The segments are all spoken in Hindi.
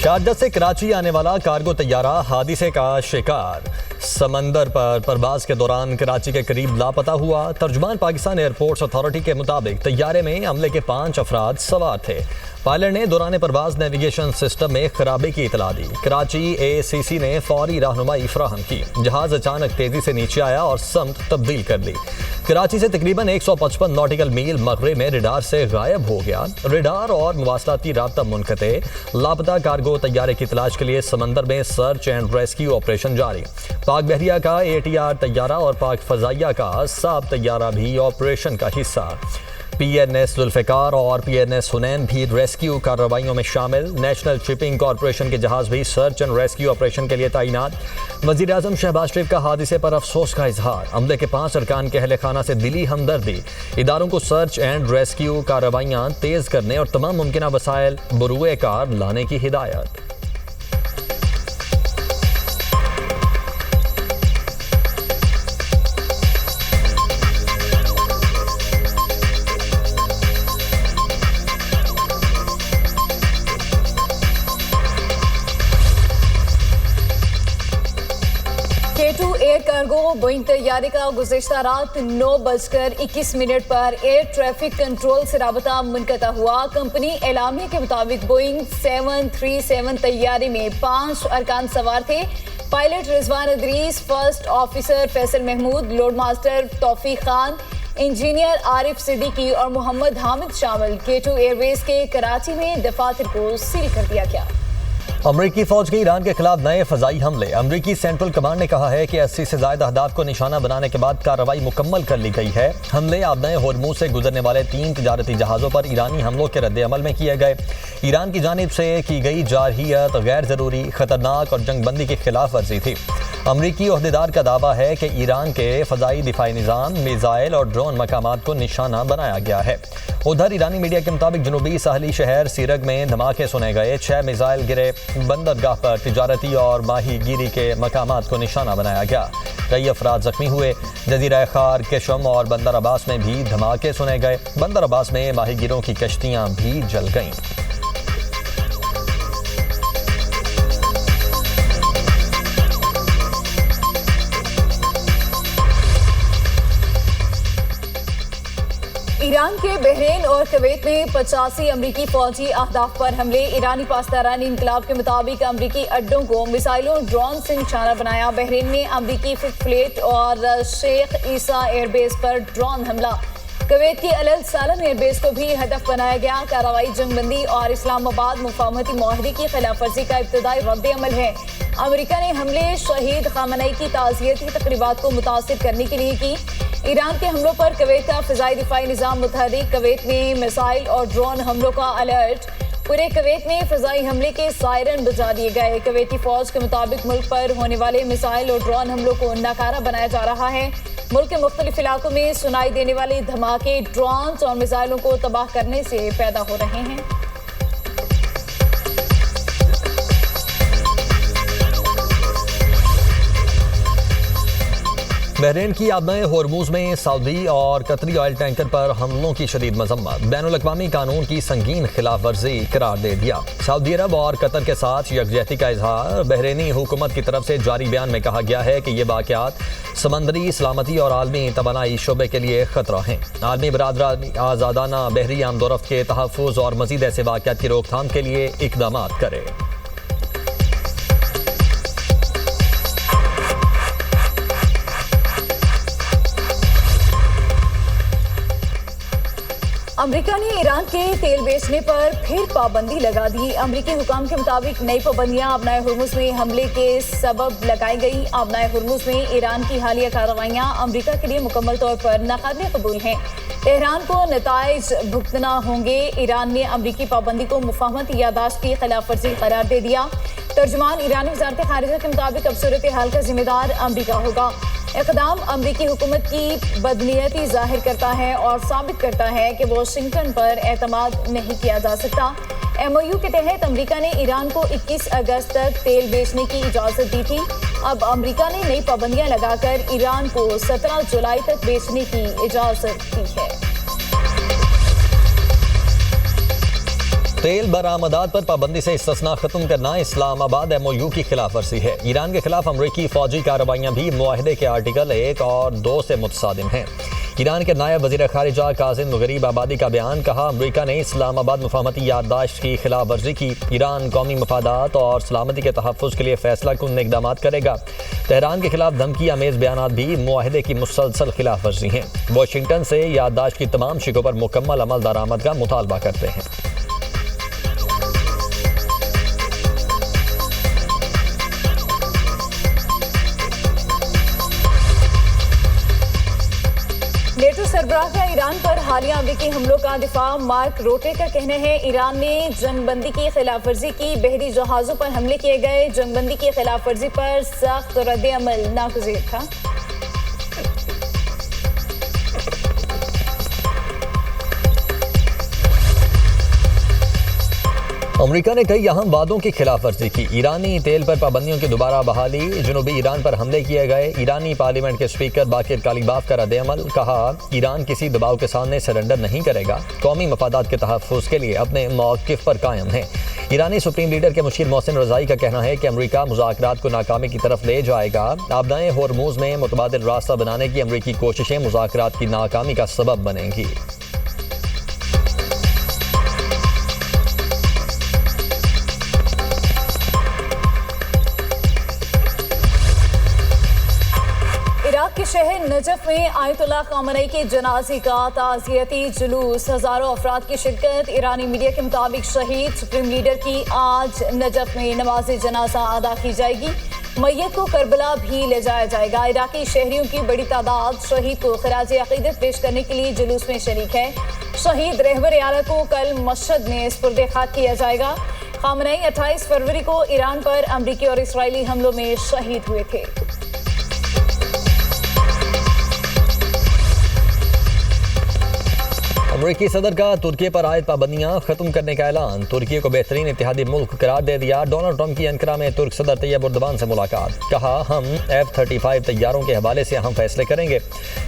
शारजा से कराची आने वाला कार्गो तैयारा हादसे का शिकार। समंदर पर परवाज के दौरान कराची के करीब लापता हुआ। तर्जुमान पाकिस्तान एयरपोर्ट्स अथॉरिटी के मुताबिक तैयारे में हमले के 5 अफराद सवार थे। पायलट ने दौरान परवाज नेविगेशन सिस्टम में खराबी की इतला दी। कराची ACC ने फौरी रहनुमाई फराहम की। जहाज अचानक तेजी से नीचे आया और समत तब्दील कर ली। कराची से तकरीबन 155 नॉटिकल मील मगरिब में रडार से गायब हो गया। रडार और मुवासलाती राब्ता मुनक़ते। लापता कार्गो तैयारे की तलाश के लिए समंदर में सर्च एंड रेस्क्यू ऑपरेशन जारी। पाक बहरिया का ATR तैयारा और पाक फजाइया का साब तैयारा भी ऑपरेशन का हिस्सा। PNS जुल्फ़िकार और PNS हुनैन भी रेस्क्यू कार्रवाइयों में शामिल। नेशनल शिपिंग कॉरपोरेशन के जहाज भी सर्च एंड रेस्क्यू ऑपरेशन के लिए तैनात। वज़ीर-ए-आज़म शहबाज शरीफ का हादसे पर अफसोस का इजहार। हमले के 5 अरकान के अहले खाना से दिली हमदर्दी। इदारों को सर्च एंड रेस्क्यू कार्रवाइयाँ तेज़ करने और तमाम मुमकिन वसाइल बरूए कार लाने की हिदायत। K2 एयर कार्गो बोइंग तैयारी का गुज़िश्ता रात 9:21 पर एयर ट्रैफिक कंट्रोल से राबता मुनक़ता हुआ। कंपनी एलामिया के मुताबिक बोइंग 737 तैयारी में 5 अरकान सवार थे। Pilot Rizwan Idrees, first officer Faisal Mahmood, load master Taufeeq Khan, engineer Arif Siddiqui और मोहम्मद हामिद शामिल। K2 एयरवेज के कराची में दफातर को सील कर दिया गया। अमरीकी फौज के ईरान के खिलाफ नए फजाई हमले। अमरीकी सेंट्रल कमांड ने कहा है कि 80 से ज्यादा अहदाफ को निशाना बनाने के बाद कार्रवाई मुकम्मल कर ली गई है। हमले आबनाए होर्मुज से गुजरने वाले 3 तिजारती जहाज़ों पर ईरानी हमलों के रद्द-ए-अमल में किए गए। ईरान की जानिब से की गई जारहियत गैर जरूरी, खतरनाक और जंगबंदी की खिलाफ वर्जी थी। अमरीकी ओहदेदार का दावा है कि ईरान के फजाई दिफाई निज़ाम, मिसाइल और ड्रोन मकामात को निशाना बनाया गया है। उधर ईरानी मीडिया के मुताबिक जनूबी साहली शहर सीरग में धमाके सुने गए। 6 मिसाइल गिरे। बंदरगाह पर तिजारती और माहीगीरी के मकामात को निशाना बनाया गया। कई अफराद जख्मी हुए। जजीरा खार, केशम और बंदर अब्बास में भी धमाके सुने गए। बंदर अब्बास में माहीगीरों की कश्तियां भी जल गईं। ईरान के बहरीन और कुवैत में 85 अमरीकी फौजी अहदाफ पर हमले। ईरानी पासदारानी इनकलाब के मुताबिक अमरीकी अड्डों को मिसाइलों ड्रोन से निशाना बनाया। बहरीन में अमरीकी फिफ्थ फ्लीट और शेख ईसा एयरबेस पर ड्रोन हमला। कुवैत की अल सालम एयरबेस को भी हदफ बनाया गया। कार्रवाई जंगबंदी और इस्लामाबाद मुफाहमती मुआहदे की खिलाफ वर्जी का इब्तदाई रद्द-ए-अमल है। अमरीका ने हमले शहीद खामनई की ताज़ियती तकरीबात को मुतासिर करने के लिए की। ईरान के हमलों पर कुवैत का फ़िज़ाई दिफाई निज़ाम मुतहर्रिक। कुवैत में मिसाइल और ड्रोन हमलों का अलर्ट। पूरे कुवैत में फ़िज़ाई हमले के सायरन बजा दिए गए। कुवैती फ़ौज के मुताबिक मुल्क पर होने वाले मिसाइल और ड्रोन हमलों को नाकारा बनाया जा रहा है। मुल्क के मुख्तलिफ इलाकों में सुनाई देने वाले धमाके ड्रोन और मिसाइलों को तबाह करने से पैदा हो रहे हैं। बहरीन की आबनाए होर्मुज में सऊदी और कतरी ऑयल टैंकर पर हमलों की शदीद मजम्मत। बैनुल-अक़वामी कानून की संगीन खिलाफ वर्जी करार दे दिया। सऊदी अरब और कतर के साथ यकजहती का इजहार। बहरीनी हुकूमत की तरफ से जारी बयान में कहा गया है कि ये वाक़यात समंदरी सलामती और आलमी तवानाई शोबे के लिए खतरा हैं। आलमी बरादरानी आज़ादाना बहरी आमदोरफ्त के तहफ़्फ़ुज़ और मज़ीद ऐसे वाक़यात की रोकथाम के लिए इक़दामात करे। अमेरिका ने ईरान के तेल बेचने पर फिर पाबंदी लगा दी। अमेरिकी हुकाम के मुताबिक नई पाबंदियां आबनाए हुर्मुज में हमले के सबब लगाई गई। आबनाए हुर्मुज में ईरान की हालिया कार्रवाइयां अमेरिका के लिए मुकम्मल तौर पर नाकाबिल कबूल हैं। तेहरान को नताइज भुगतना होंगे। ईरान ने अमेरिकी पाबंदी को मुफाहमती यादाश्त की खिलाफ वर्जी करार दे दिया। तर्जुमान ईरानी वज़ारत खारिजा के मुताबिक अब सूरत हाल का जिम्मेदार अमेरिका होगा। इक़दाम अमरीकी हुकूमत की बदनीयती जाहिर करता है और साबित करता है कि वाशिंगटन पर एतमाद नहीं किया जा सकता। MOU के तहत अमरीका ने ईरान को 21 अगस्त तक तेल बेचने की इजाज़त दी थी। अब अमरीका ने नई पाबंदियां लगाकर ईरान को 17 जुलाई तक बेचने की इजाज़त दी है। तेल बरामदात पर पाबंदी से इस्तिस्ना खत्म करना इस्लामाबाद MOU की खिलाफ वर्जी है। ईरान के खिलाफ अमरीकी फौजी कार्रवाइयां भी मुआहदे के आर्टिकल 1 और 2 से मुतसादिम हैं। ईरान के नायब वज़ीर खारिजा कासिम गरीब आबादी का बयान, कहा अमरीका ने इस्लामाबाद मुफाहमती याददाश्त की खिलाफ वर्जी की। ईरान कौमी मफादात और सलामती के तहफ़्फ़ुज़ के लिए फैसला कुन इक़दाम करेगा। तेहरान के खिलाफ धमकी आमेज़ बयानात भी मुआहदे की मुसलसल खिलाफ वर्जी हैं। वाशिंगटन से याददाश्त की तमाम शिकों पर मुकम्मल अमल दरामद का मुतालबा करते हैं। नेटो सरबराह का ईरान पर हालिया अमरीकी हमलों का दिफा। मार्क रोटे का कहना है ईरान ने जंगबंदी की खिलाफ वर्जी की, बहरी जहाज़ों पर हमले किए गए। जंगबंदी की खिलाफ वर्जी पर सख्त रद्द अमल नागुज़ीर था। अमरीका ने कई अहम वादों की खिलाफ वर्जी की। ईरानी तेल पर पाबंदियों की दोबारा बहाली, जनूबी ईरान पर हमले किए गए। ईरानी पार्लियामेंट के स्पीकर बाकिर कालीबाफ का रद्द-ए-अमल, कहा ईरान किसी दबाव के सामने सरेंडर नहीं करेगा, कौमी मफादात के तहफ़्फ़ुज़ के लिए अपने मौक़िफ़ पर कायम है। ईरानी सुप्रीम लीडर के मुशीर मोहसिन रज़ाई का कहना है कि अमरीका मुज़ाकरात को नाकामी की तरफ ले जाएगा। आबदाए होर्मुज़ में मुतबादिल रास्ता बनाने की अमरीकी कोशिशें मुज़ाकरात की नाकामी का सबब बनेंगी। इराक के शहर नजफ में आयतुल्लाह ख़ामेनी के जनाजे का ताज़ियती जुलूस, हज़ारों अफराद की शिरकत। ईरानी मीडिया के मुताबिक शहीद सुप्रीम लीडर की आज नजफ में नमाज जनाजा अदा की जाएगी। मैयत को करबला भी ले जाया जाएगा। इराकी शहरियों की बड़ी तादाद शहीद को खिराज अक़ीदत पेश करने के लिए जुलूस में शरीक है। शहीद रहबर आला को कल मशहद में सुपुर्द खाक किया जाएगा। ख़ामेनी 28 फरवरी को ईरान पर अमरीकी और इसराइली हमलों में शहीद हुए थे। अमरीकी सदर का तुर्की पर आयद पाबंदियां खत्म करने का ऐलान। तुर्की को बेहतरीन इत्तेहादी मुल्क करार दे दिया। डोनाल्ड ट्रंप की अंकारा में तुर्क सदर तैयब उर्दवान से मुलाकात, कहा हम F-35 तैयारों के हवाले से अहम फैसले करेंगे।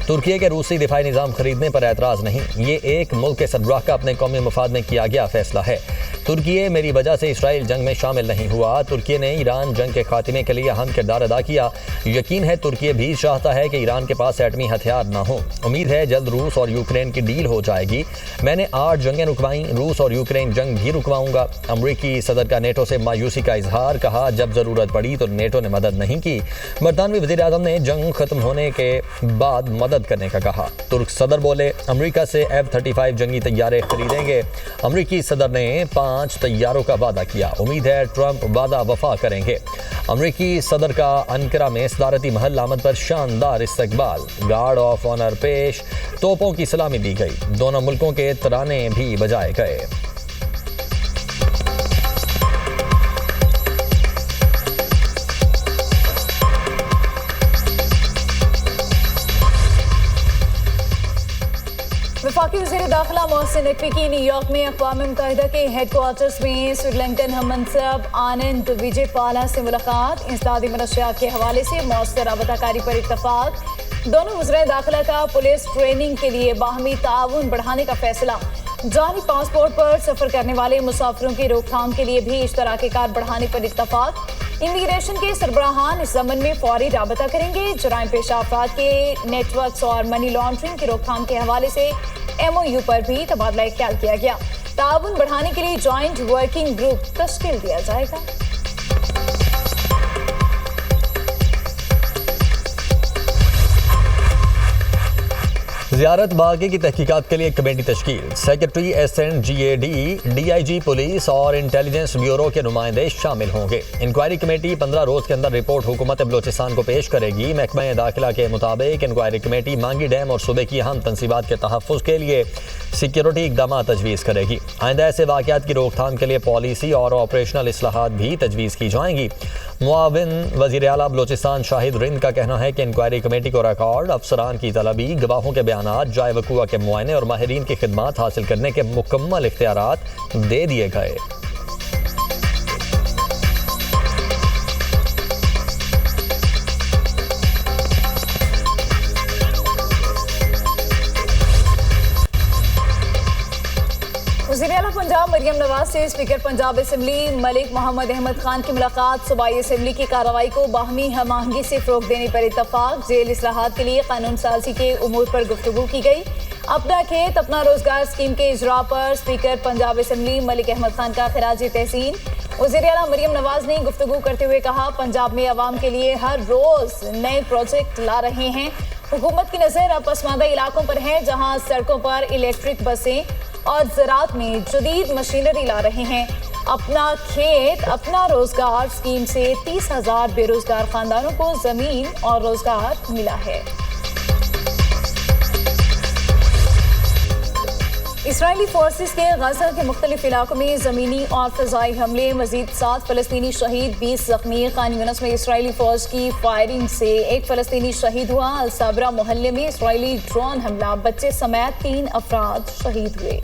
तुर्की के रूसी दिफाई निज़ाम खरीदने पर एतराज़ नहीं, ये एक मुल्क के सरबराह का अपने कौमी मफाद में किया गया फैसला है। तुर्की मेरी वजह से इसराइल जंग में शामिल नहीं हुआ। तुर्की ने ईरान जंग के खात्मे के लिए अहम किरदार अदा किया। यकीन है तुर्की भी चाहता है कि ईरान के पास एटमी हथियार न हो। उम्मीद है जल्द रूस और यूक्रेन की डील हो जाएगी। मैंने 8 जंगें रुकवाई, रूस और यूक्रेन जंग भी रुकवाऊंगा। अमरीकी सदर का नेटो से मायूसी का इजहार, कहा जब जरूरत पड़ी तो नेटो ने मदद नहीं की। बरतानवी वज़ीर आज़म ने जंग खत्म होने के बाद मदद करने का कहा। तुर्क सदर बोले अमरीका से F-35 जंगी तैयारे खरीदेंगे। अमरीकी सदर ने 5 तैयारों का वादा किया। उम्मीद है ट्रंप वादा वफा करेंगे। अमरीकी सदर का अंकारा में सदारती महल आमद पर शानदार इस्तकबाल, गार्ड ऑफ ऑनर पेश, तोपों की सलामी दी गई। दोनों मुल्कों के तराने भी बजाए गए। वफाकी वज़ीर दाखिला मोहसिन नकवी की न्यूयॉर्क में अक़वाम मुत्तहिदा के हेडक्वार्टर्स में श्रीलंकन हममनसब आनंद विजयपाला से मुलाकात। इंसदादी मनशियात के हवाले से मौसर राबताकारी पर इत्तफाक। दोनों वज़राए दाखिला का पुलिस ट्रेनिंग के लिए बाहमी ताउन बढ़ाने का फैसला। जानी पासपोर्ट पर सफ़र करने वाले मुसाफिरों की रोकथाम के लिए भी इश्तराकी कार बढ़ाने पर इत्तफाक। इमिग्रेशन के सरबराहान इस ज़मन में फौरी राबता करेंगे। जराइम पेशा अफराद के नेटवर्क्स और मनी लॉन्ड्रिंग की रोकथाम के हवाले से MOU पर भी तबादला ख्याल किया गया। ताउन बढ़ाने के लिए जॉइंट वर्किंग ग्रुप तश्कील दिया जाएगा। ज़ियारत बागी की तहकीकात के लिए कमेटी तश्कील। सेक्रेटरी SNGAD, DIG पुलिस और इंटेलिजेंस ब्यूरो के नुमाइंदे शामिल होंगे। इंक्वायरी कमेटी 15 रोज़ के अंदर रिपोर्ट हुकूमत बलोचिस्तान को पेश करेगी। महकमा दाखिला के मुताबिक इंक्वायरी कमेटी मांगी डैम और सूबे की अहम तंसीबात के तहफ़्फ़ुज़ के लिए सिक्योरिटी इक़दाम तजवीज़ करेगी। आइंदा ऐसे वाक़यात की रोकथाम के लिए पॉलिसी और ऑपरेशनल इस्लाहात भी तजवीज़ की जाएंगी। मुआविन वज़ीर आला बलोचिस्तान शाहिद रिंद का कहना है कि इंक्वायरी कमेटी को रिकॉर्ड, अफसरान की तलबी, गवाहों के बयान, जाए वकूआ के मुआयने और माहिरीन की खिदमात हासिल करने के मुकम्मल इख्तियारात दे दिए गए। वज़ीर आला पंजाब मरियम नवाज से स्पीकर पंजाब असेंबली मलिक मोहम्मद अहमद खान की मुलाकात। सूबाई असेंबली की कार्रवाई को बाहमी हम-आहंगी से फ़रोग़ देने पर इत्तफाक। जेल इस्लाहात के लिए कानून साजी के उमूर पर गुफ्तगू की गई। अपना खेत अपना रोजगार स्कीम के इजरा पर स्पीकर पंजाब असेंबली मलिक अहमद खान का खिराज तहसीन। वज़ीर आला मरियम नवाज ने गुफ्तगू करते हुए कहा, पंजाब में अवाम के लिए हर रोज नए प्रोजेक्ट ला रहे हैं। हुकूमत की नज़र अब पसमानदा इलाकों पर है, जहां सड़कों पर इलेक्ट्रिक बसें और ज़राअत में जदीद मशीनरी ला रहे हैं। अपना खेत अपना रोजगार स्कीम से 30,000 बेरोजगार खानदानों को जमीन और रोजगार मिला है। इसराइली फोर्सेस के गजा के मुख्तलिफ इलाकों में ज़मीनी और फ़िज़ाई हमले। मज़ीद 7 फ़लस्तीनी शहीद, 20 ज़ख्मी। खान यूनिस में इसराइली फ़ौज की फायरिंग से 1 फ़लस्तीनी शहीद हुआ। अल साबरा मोहल्ले में इसराइली ड्रोन हमला, बच्चे समेत 3 अफराद शहीद हुए।